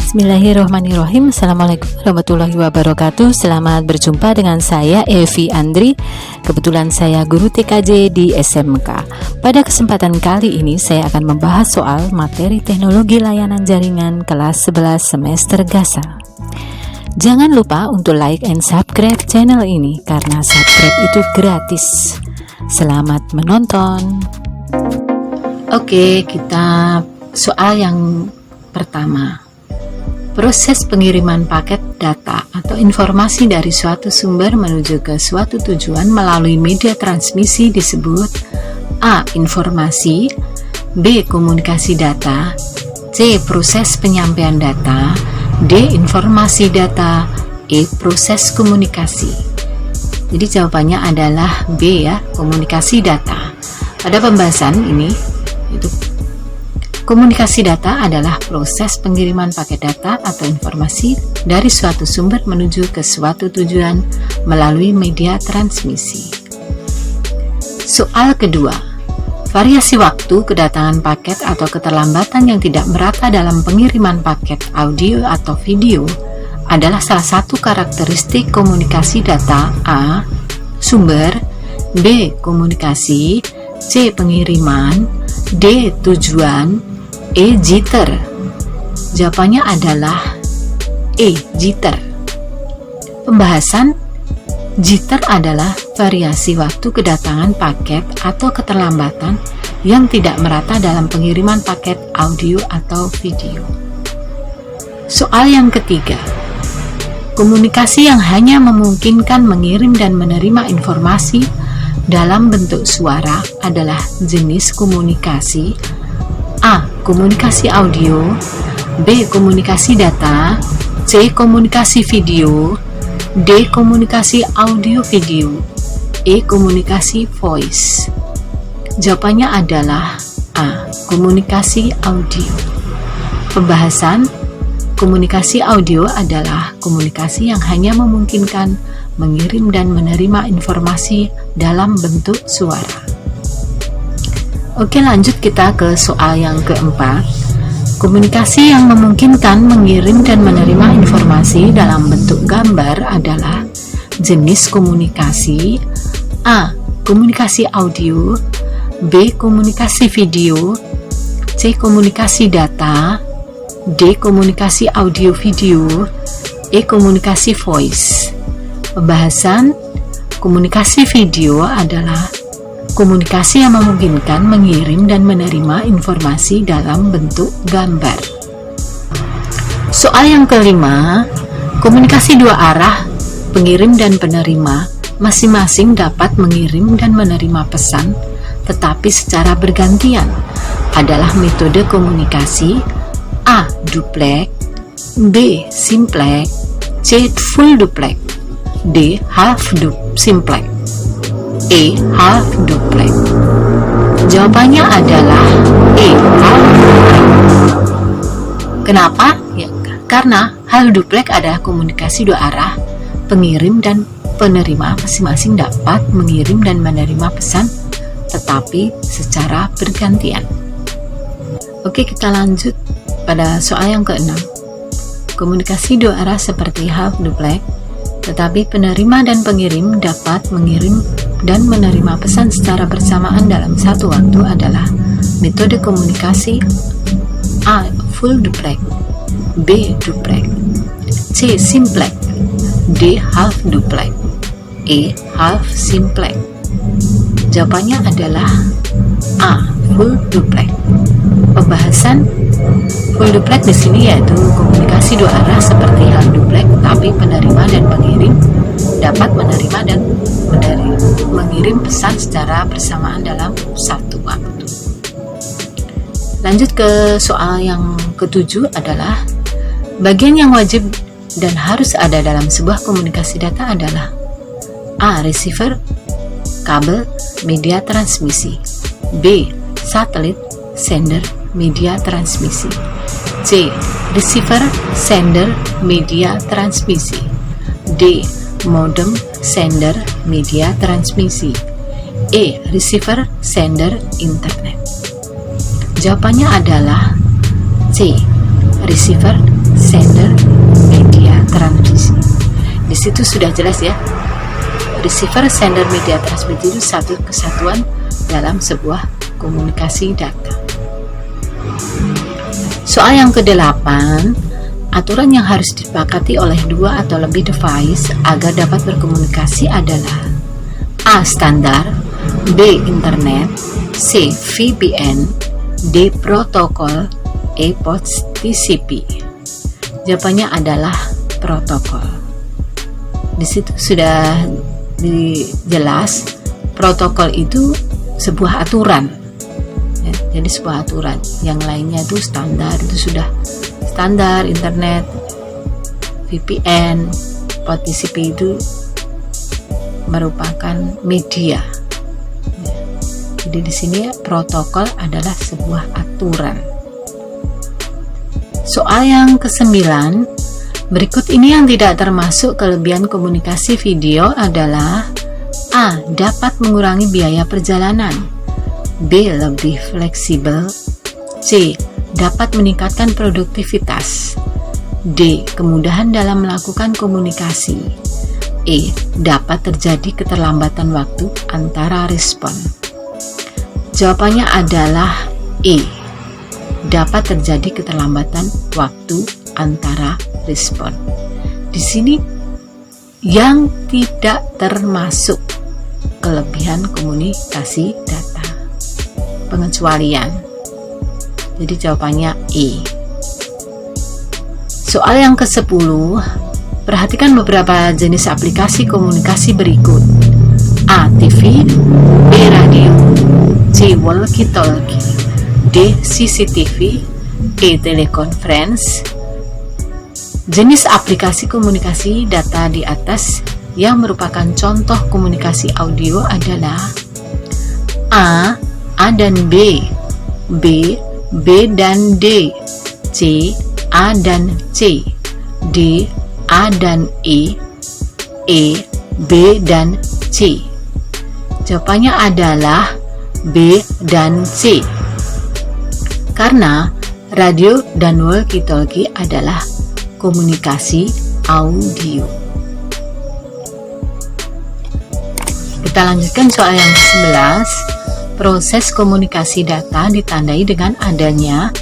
Bismillahirrahmanirrahim. Assalamualaikum warahmatullahi wabarakatuh. Selamat berjumpa dengan saya Evi Andri. Kebetulan saya guru TKJ di SMK. Pada kesempatan kali ini saya akan membahas soal materi teknologi layanan jaringan kelas 11 semester GASA. Jangan lupa untuk like and subscribe channel ini karena subscribe itu gratis. Selamat menonton. Oke, kita soal yang pertama. Proses pengiriman paket data atau informasi dari suatu sumber menuju ke suatu tujuan melalui media transmisi disebut A. Informasi, B. Komunikasi data, C. Proses penyampaian data, D. Informasi data, E. Proses komunikasi. Jadi jawabannya adalah B ya, komunikasi data. Pada pembahasan ini itu komunikasi data adalah proses pengiriman paket data atau informasi dari suatu sumber menuju ke suatu tujuan melalui media transmisi. Soal kedua, variasi waktu kedatangan paket atau keterlambatan yang tidak merata dalam pengiriman paket audio atau video adalah salah satu karakteristik komunikasi data. A. Sumber, B. Komunikasi, C. Pengiriman, D. Tujuan, E. Jitter. Jawabannya adalah E. Jitter. Pembahasan. Jitter adalah variasi waktu kedatangan paket atau keterlambatan yang tidak merata dalam pengiriman paket audio atau video. Soal yang ketiga. Komunikasi yang hanya memungkinkan mengirim dan menerima informasi dalam bentuk suara adalah jenis komunikasi A. Komunikasi audio, B. Komunikasi data, C. Komunikasi video, D. Komunikasi audio video, E. Komunikasi voice. Jawabannya adalah A. Komunikasi audio. Pembahasan. Komunikasi audio adalah komunikasi yang hanya memungkinkan mengirim dan menerima informasi dalam bentuk suara. Oke, lanjut kita ke soal yang keempat. Komunikasi yang memungkinkan mengirim dan menerima informasi dalam bentuk gambar adalah jenis komunikasi A. Komunikasi audio, B. Komunikasi video, C. Komunikasi data, D. Komunikasi audio video, E. Komunikasi voice. Pembahasan. Komunikasi video adalah komunikasi yang memungkinkan mengirim dan menerima informasi dalam bentuk gambar. Soal yang kelima, komunikasi dua arah, pengirim dan penerima, masing-masing dapat mengirim dan menerima pesan, tetapi secara bergantian, adalah metode komunikasi A. Duplex, B. Simplex, C. Full duplex, D. Half simplex, E. Half duplex. Jawabannya adalah E. Half duplex. Kenapa? Ya, karena half duplex adalah komunikasi dua arah, pengirim dan penerima masing-masing dapat mengirim dan menerima pesan, tetapi secara bergantian. Oke, kita lanjut pada soal yang keenam. Komunikasi dua arah seperti half duplex, tetapi penerima dan pengirim dapat mengirim dan menerima pesan secara bersamaan dalam satu waktu adalah metode komunikasi A. Full duplex, B. Duplex, C. Simplex, D. Half duplex, E. Half simplex. Jawabannya adalah A. Full duplex. Pembahasan. Full duplex di sini yaitu komunikasi dua arah seperti half duplex, tapi penerima dan pengirim dapat menerima dan mengirim pesan secara bersamaan dalam satu waktu. Lanjut ke soal yang ketujuh adalah bagian yang wajib dan harus ada dalam sebuah komunikasi data adalah A. Receiver, kabel, media transmisi, B. Satelit, sender, media transmisi, C. Receiver, sender, media transmisi, D. Modem, sender, media transmisi, E. Receiver, sender, internet. Jawabannya adalah C. Receiver, sender, media, transmisi. Di situ sudah jelas ya. Receiver, sender, media, transmisi itu satu kesatuan dalam sebuah komunikasi data. Soal yang ke-8, aturan yang harus disepakati oleh dua atau lebih device agar dapat berkomunikasi adalah A. Standar, B. Internet, C. VPN, D. Protokol, E. Port TCP. Jawabannya adalah protokol. Di situ sudah dijelas protokol itu sebuah aturan ya, jadi sebuah aturan. Yang lainnya itu standar, itu sudah standar. Internet, VPN, Port TCP itu merupakan media ya. Jadi di sini protokol adalah sebuah aturan. Soal yang ke-9, berikut ini yang tidak termasuk kelebihan komunikasi video adalah A. Dapat mengurangi biaya perjalanan, B. Lebih fleksibel, C. Dapat meningkatkan produktivitas, D. Kemudahan dalam melakukan komunikasi, E. Dapat terjadi keterlambatan waktu antara respon. Jawabannya adalah E. Dapat terjadi keterlambatan waktu antara respon. Di sini yang tidak termasuk kelebihan komunikasi data, pengecualian. Jadi jawabannya E. Soal yang ke-10, perhatikan beberapa jenis aplikasi komunikasi berikut. A. TV, B. Radio, C. Walkie-talkie, D. CCTV, E. Teleconference. Jenis aplikasi komunikasi data di atas yang merupakan contoh komunikasi audio adalah A dan B, B dan D, C, A dan C, D, A dan E, B dan C. Jawabannya adalah B dan C. Karena radio dan walkie-talkie adalah komunikasi audio. Kita lanjutkan soal yang ke-11. Proses komunikasi data ditandai dengan adanya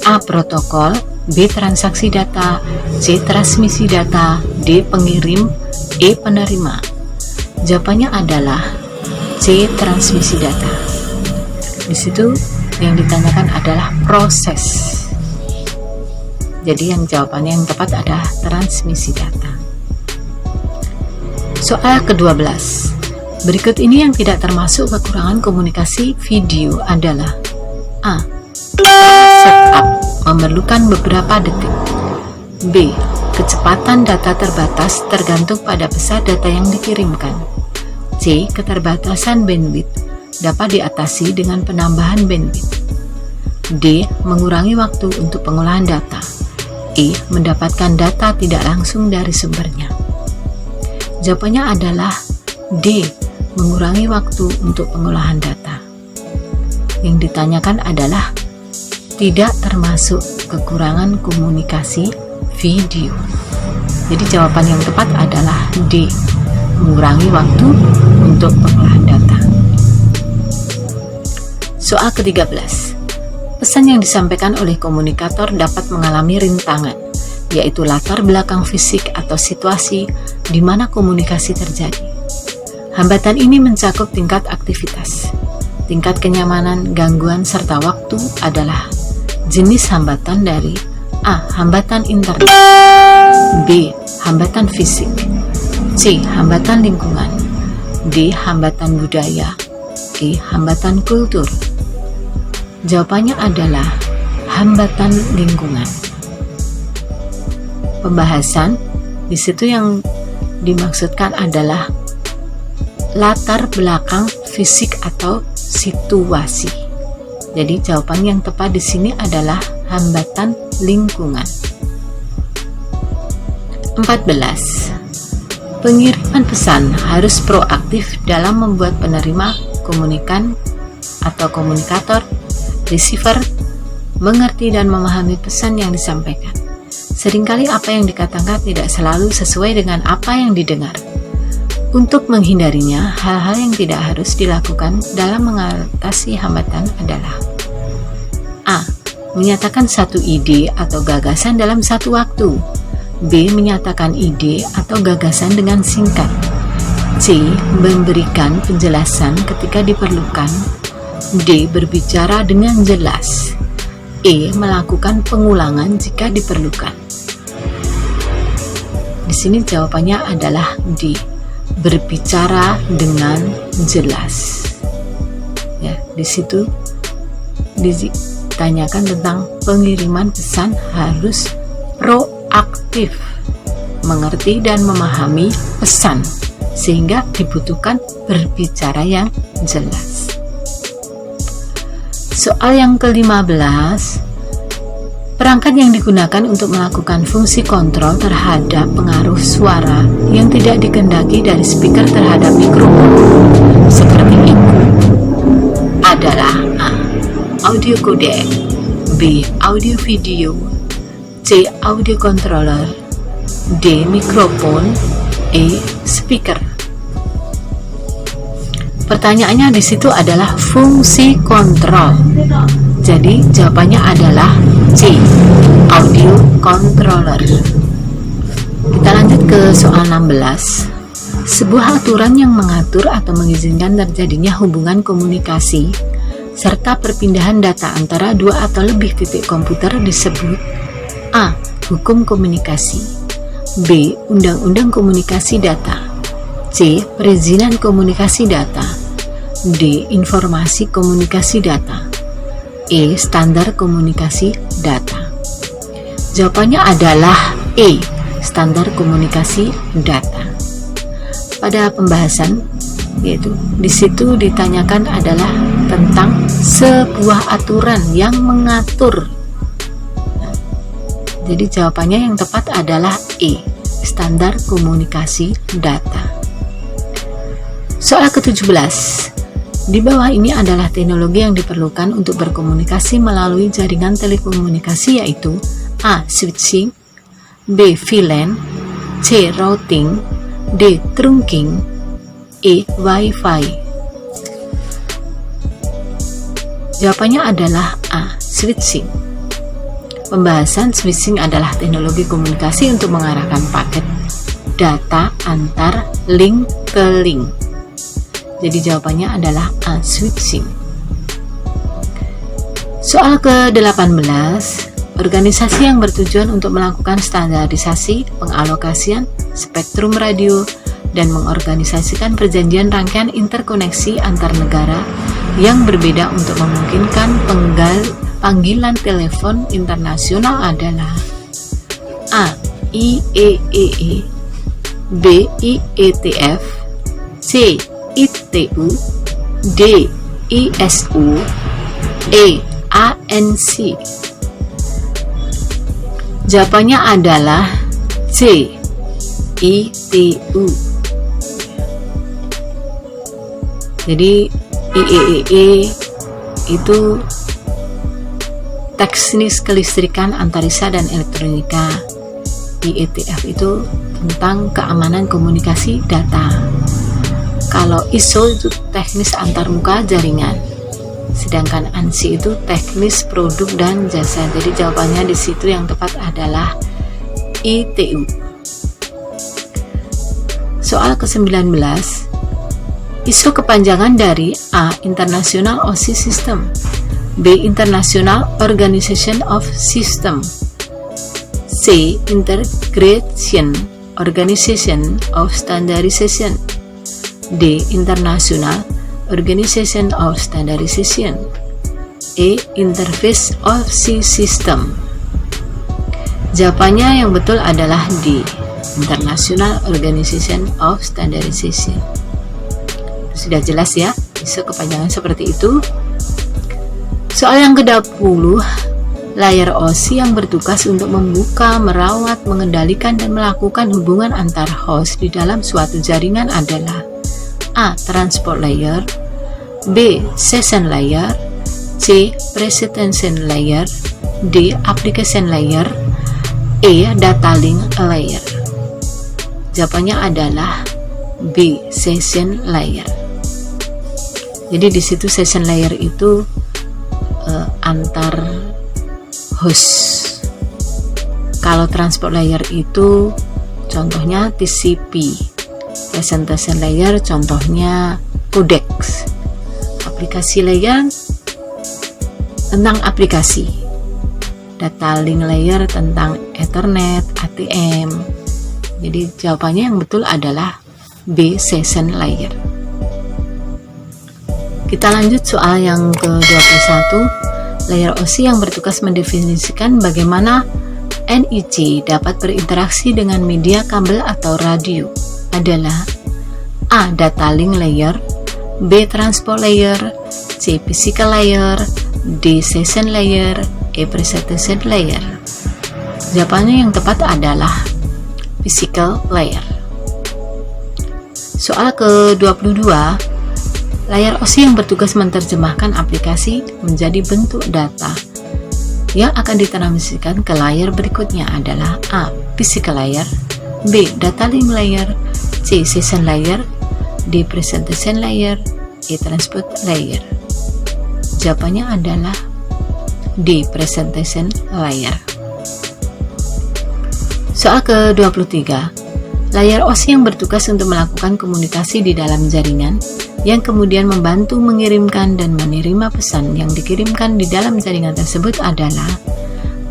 A. Protokol, B. Transaksi data, C. Transmisi data, D. Pengirim, E. Penerima. Jawabannya adalah C. Transmisi data. Di situ yang ditanyakan adalah proses. Jadi yang jawabannya yang tepat adalah transmisi data. Soal ke-12. Berikut ini yang tidak termasuk kekurangan komunikasi video adalah A. Setup memerlukan beberapa detik, B. Kecepatan data terbatas tergantung pada besar data yang dikirimkan, C. Keterbatasan bandwidth dapat diatasi dengan penambahan bandwidth, D. Mengurangi waktu untuk pengolahan data, E. Mendapatkan data tidak langsung dari sumbernya. Jawabannya adalah D. Mengurangi waktu untuk pengolahan data. Yang ditanyakan adalah tidak termasuk kekurangan komunikasi video. Jadi jawaban yang tepat adalah D. Mengurangi waktu untuk pengolahan data. Soal ke-13. Pesan yang disampaikan oleh komunikator dapat mengalami rintangan, yaitu latar belakang fisik atau situasi di mana komunikasi terjadi. Hambatan ini mencakup tingkat aktivitas, tingkat kenyamanan, gangguan, serta waktu adalah jenis hambatan dari A. Hambatan internet, B. Hambatan fisik, C. Hambatan lingkungan, D. Hambatan budaya, E. Hambatan kultur. Jawabannya adalah hambatan lingkungan. Pembahasan di situ yang dimaksudkan adalah latar belakang fisik atau situasi. Jadi jawaban yang tepat di sini adalah hambatan lingkungan. 14. Pengiriman pesan harus proaktif dalam membuat penerima komunikan atau komunikator receiver mengerti dan memahami pesan yang disampaikan, Seringkali apa yang dikatakan tidak selalu sesuai dengan apa yang didengar. Untuk menghindarinya, hal-hal yang tidak harus dilakukan dalam mengatasi hambatan adalah: A. Menyatakan satu ide atau gagasan dalam satu waktu. B. Menyatakan ide atau gagasan dengan singkat. C. Memberikan penjelasan ketika diperlukan. D. Berbicara dengan jelas. E. Melakukan pengulangan jika diperlukan. Di sini jawabannya adalah D. Berbicara dengan jelas. Ya, di situ ditanyakan tentang pengiriman pesan harus proaktif, mengerti dan memahami pesan, sehingga dibutuhkan berbicara yang jelas. Soal yang ke-15, perangkat yang digunakan untuk melakukan fungsi kontrol terhadap pengaruh suara yang tidak dikehendaki dari speaker terhadap mikrofon seperti itu adalah: A. Audio codec, B. Audio video, C. Audio controller, D. Mikrofon, E. Speaker. Pertanyaannya di situ adalah fungsi kontrol. Jadi jawabannya adalah C. Audio controller. Kita lanjut ke soal 16. Sebuah aturan yang mengatur atau mengizinkan terjadinya hubungan komunikasi serta perpindahan data antara dua atau lebih titik komputer disebut: A. Hukum komunikasi, B. Undang-undang komunikasi data, C. Perizinan komunikasi data, D. Informasi komunikasi data, E. Standar komunikasi data. Jawabannya adalah E. Standar komunikasi data. Pada pembahasan, yaitu di situ ditanyakan adalah tentang sebuah aturan yang mengatur. Jadi jawabannya yang tepat adalah E. Standar komunikasi data. Soal ke-17. Di bawah ini adalah teknologi yang diperlukan untuk berkomunikasi melalui jaringan telekomunikasi, yaitu: A. Switching, B. VLAN, C. Routing, D. Trunking, E. Wi-Fi. Jawabannya adalah A. Switching. Pembahasan switching adalah teknologi komunikasi untuk mengarahkan paket data antar link ke link. Jadi jawabannya adalah A. Switching. Soal ke-18. Organisasi yang bertujuan untuk melakukan standarisasi, pengalokasian spektrum radio, dan mengorganisasikan perjanjian rangkaian interkoneksi antar negara yang berbeda untuk memungkinkan panggilan telepon internasional adalah: A. IEEE, B. IETF, C. ITU, D. ISU, E. ANC. Jawabannya adalah C. ITU. Jadi IEEE itu teknis kelistrikan, antariksa, dan elektronika. IETF itu tentang keamanan komunikasi data. Kalau ISO itu teknis antarmuka jaringan, sedangkan ANSI itu teknis produk dan jasa. Jadi jawabannya di situ yang tepat adalah ITU. Soal ke-19. ISO kepanjangan dari A. International OSI System, B. International Organization of System, C. Integration Organization of Standardization, D. International Organization of Standardization, E. Interface of System. Jawabannya yang betul adalah D. International Organization of Standardization. Sudah jelas ya, ISO kepanjangan seperti itu. Soal yang ke-20. Layar OSI yang bertugas untuk membuka, merawat, mengendalikan, dan melakukan hubungan antar host di dalam suatu jaringan adalah: A. Transport layer, B. Session layer, C. Presentation layer, D. Application layer, E. Data link layer. Jawabannya adalah B. Session layer. Jadi di situ session layer itu antar host. Kalau transport layer itu contohnya TCP. Presentation layer contohnya codecs. Aplikasi layer tentang aplikasi. Data link layer tentang Ethernet, ATM. Jadi jawabannya yang betul adalah B. Session layer. Kita lanjut soal yang ke-21. Layer OSI yang bertugas mendefinisikan bagaimana NIC dapat berinteraksi dengan media kabel atau radio adalah A. Data link layer, B. Transport layer, C. Physical layer, D. Session layer, E. Presentation layer. Jawabannya yang tepat adalah physical layer. Soal ke-22. Layar OSI yang bertugas menerjemahkan aplikasi menjadi bentuk data yang akan ditransmisikan ke layar berikutnya adalah A. Physical layer, B. Data link layer, C. Session layer, D. Presentation layer, E. Transport layer. Jawabannya adalah D. Presentation layer. Soal ke-23. Layar OSI yang bertugas untuk melakukan komunikasi di dalam jaringan yang kemudian membantu mengirimkan dan menerima pesan yang dikirimkan di dalam jaringan tersebut adalah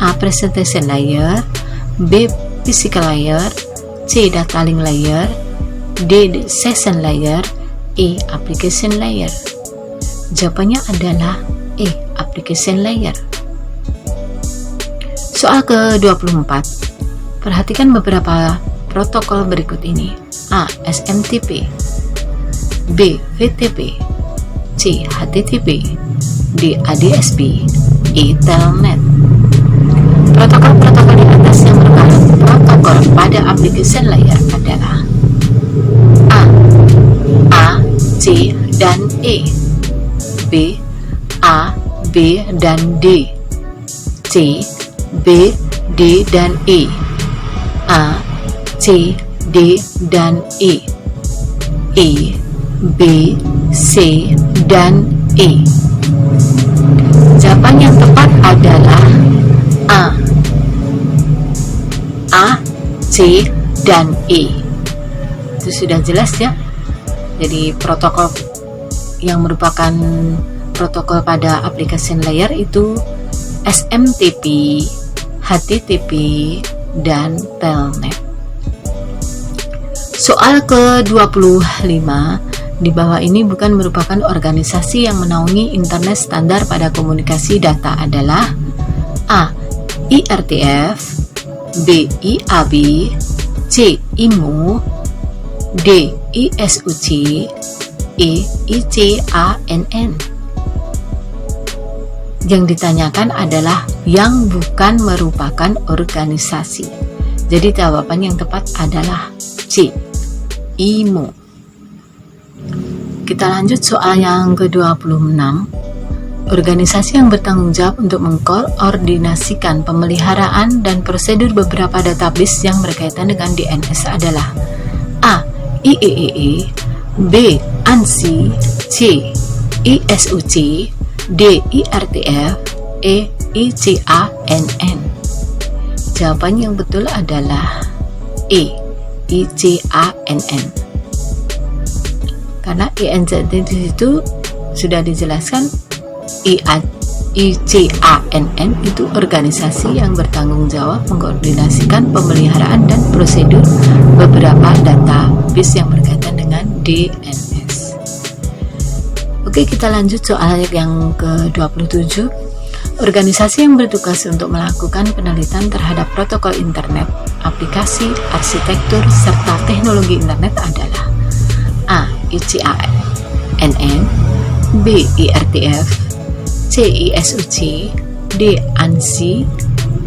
A. Presentation layer, B. Physical layer, C. Data link layer, D. Session layer, E. Application layer. Jawabannya adalah E. Application layer. Soal ke-24. Perhatikan beberapa protokol berikut ini. A. SMTP, B. VTP, C. HTTP, D. ADSB, E. Telnet. Protokol-protokol di atas yang merupakan protokol pada application layer adalah A, C, dan E, B, A, B, dan D, C, B, D, dan E, A, C, D, dan E, B, C, dan E. Jawaban yang tepat adalah A, C, dan E. Itu sudah jelas ya. Jadi protokol yang merupakan protokol pada application layer itu SMTP, HTTP, dan Telnet. Soal ke-25. Di bawah ini bukan merupakan organisasi yang menaungi internet standar pada komunikasi data adalah A. IRTF, B. IAB, C. IMO, D. ISUC, E. ICANN. Yang ditanyakan adalah yang bukan merupakan organisasi. Jadi jawaban yang tepat adalah C. IMO. Kita lanjut soal yang ke-26. Organisasi yang bertanggung jawab untuk mengkoordinasikan pemeliharaan dan prosedur beberapa database yang berkaitan dengan DNS adalah A. IEEE, B. ANSI, C. ISUC, D. IRTF, E. ICANN. Jawaban yang betul adalah E. ICANN. Karena INZT di situ sudah dijelaskan, ICANN itu organisasi yang bertanggung jawab mengkoordinasikan pemeliharaan dan prosedur beberapa database yang berkaitan dengan DNS. Oke, kita lanjut soal yang ke-27. Organisasi yang bertugas untuk melakukan penelitian terhadap protokol internet, aplikasi, arsitektur, serta teknologi internet adalah A. ICANN, B. IRTF, C. ISUC, D. ANSI,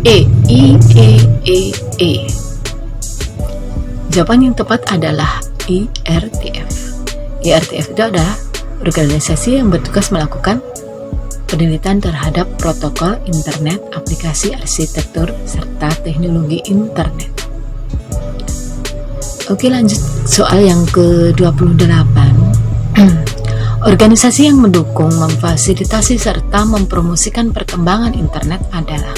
E. IEEE. Jawaban yang tepat adalah IRTF. IRTF itu adalah organisasi yang bertugas melakukan penelitian terhadap protokol internet, aplikasi arsitektur, serta teknologi internet. Oke, lanjut soal yang ke-28. Organisasi yang mendukung, memfasilitasi, serta mempromosikan perkembangan internet adalah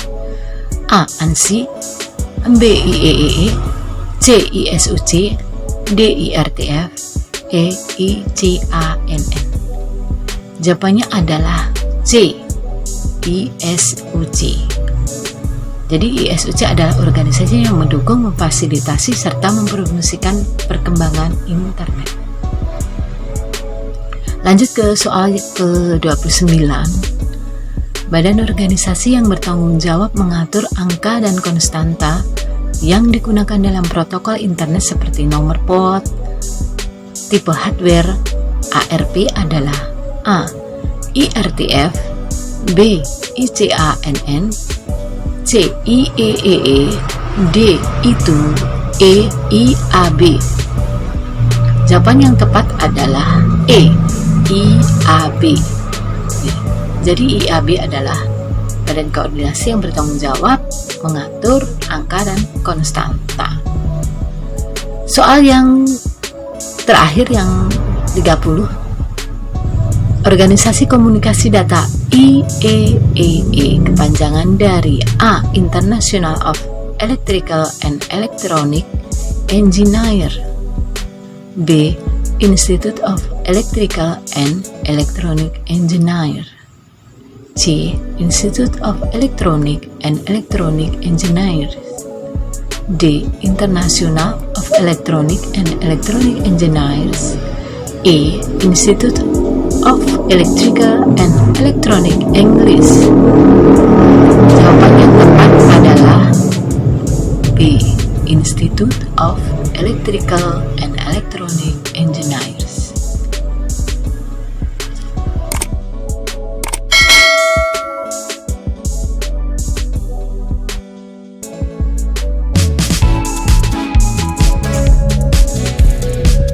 A. ANSI, B. IEEE, C. ISUC, D. IRTF, E. ICANN. Jawabannya adalah C. ISUC. Jadi ISUC adalah organisasi yang mendukung, memfasilitasi, serta mempromosikan perkembangan internet. Lanjut ke soal ke-29. Badan organisasi yang bertanggung jawab mengatur angka dan konstanta yang digunakan dalam protokol internet seperti nomor port, tipe hardware, ARP adalah A. IRTF, B. ICANN, C. IEEE, D. itu E. IAB. Jawaban yang tepat adalah E. IAB. Jadi IAB adalah badan koordinasi yang bertanggung jawab mengatur angka dan konstanta. Soal yang terakhir yang 30. Organisasi Komunikasi Data IEEE kepanjangan dari A. International of Electrical and Electronic Engineer, B. Institute of Electrical and Electronic Engineer, C. Institute of Electronic and Electronic Engineers, D. International of Electronic and Electronic Engineers, E. Institute of Electrical and Electronic English. Jawaban yang tepat adalah B. Institute of Electrical and Electronic